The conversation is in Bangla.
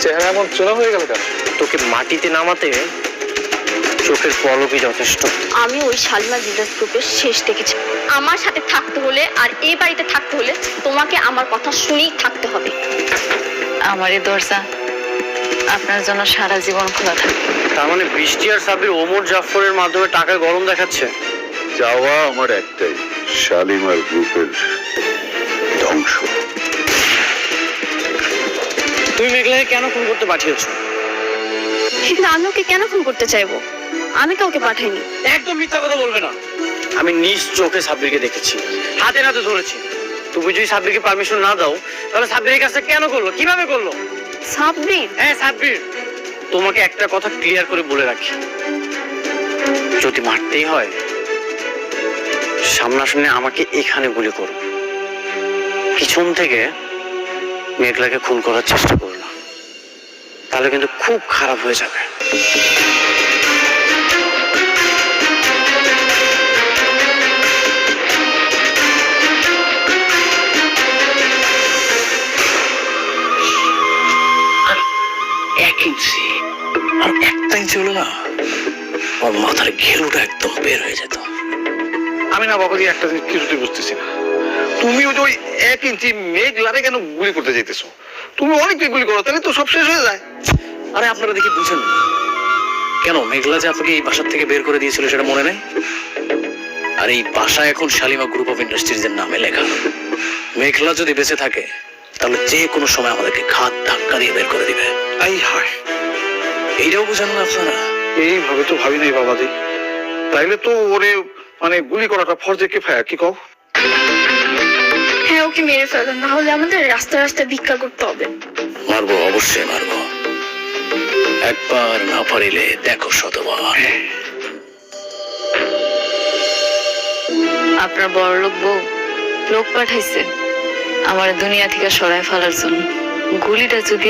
চেহারা এমন চোরা হয়ে গেল কেন? তোকে মাটিতে নামাতে চোখের পলকই যথেষ্ট। আমি ওই শালিমা বিজনেস গ্রুপের শেষ দেখেছি। আমার সাথে থাকতে হলে আর এই বাড়িতে থাকতে হলে তোমাকে আমার কথা শুনেই থাকতে হবে। আমার এই দরজা আপনার জন্য সারা জীবন খোলা থাকবে। তার মানে বৃষ্টি আর সাবির ওমর জাফরের মাধ্যমে টাকায় গরম দেখাচ্ছে। চাওয়া আমার একটাই, শালিমার গ্রুপের ধ্বংস। তুমি মেঘলাকে কেন ফোন করতে পাঠিয়েছো? কিন্তু আমি ওকে কেন ফোন করতে চাইবো? আমি কাউকে পাঠাইনি। একদম মিথ্যা কথা বলবে না। আমি নিজ চোখে সাব্বিরকে দেখেছি, হাতে নাতে ধরেছি। তুমি যদি সাব্বিরকে পারমিশন না দাও তাহলে সাব্বির এই কাজটা কেন করলো, কিভাবে করলো? সাব্বির? হ্যাঁ সাব্বির। তোমাকে একটা কথা ক্লিয়ার করে বলে রাখি, যদি মারতেই হয় সামনাসামনি আমাকে এখানে গুলি করো, পিছন থেকে মেঘলাকে খুন করার চেষ্টা করো না, তাহলে কিন্তু খুব খারাপ হয়ে যাবে। এক ইঞ্চি আর একটা ইঞ্চি হলো না, আমার মাথার ঘেরুটা একদম বের হয়ে যেত। আমি না বাবাজি একটা জিনিস কিছুতেই বুঝতেছি না, তুমি ওই 1 ইঞ্চি মেঘলারে কেন গুলি করতে চাইতেছো? তুমি অনেক গুলি করো, তাহলে তো সব শেষ হয়ে যায়। আরে আপনারা দেখি বুঝেন না কেন? মেঘলা যে আপনাকে এই বাসার থেকে বের করে দিয়েছিল সেটা মনে নেই? আর এই বাসা এখন শালিমা গ্রুপ অফ ইন্ডাস্ট্রিজ এর নামে লেখা। মেঘলা যদি বেঁচে থাকে তাহলে যে কোনো সময় আমাদেরকে ঘাত ধাক্কা দিয়ে বের করে দিবে। এই হয়, এইটাও বুঝেন না আপনারা? এইভাবে তো ভাবি নাই বাবাজি। তাইলে তো ওরে মানে গুলি করাটা ফরজে কিফায়া, কি কও? হ্যাঁ, ওকে মেরে ফেলেন, না হলে আমাদের রাস্তা রাস্তায় ভিক্ষা করতে হবে। মারবো, অবশ্যই মারবো। একবার না পারিলে দেখো শতবার। আপনার বড় লোক বউ লোক পাঠাইছে আমার দুনিয়া থেকে সরায় ফেলার জন্য। গুলিটা যদি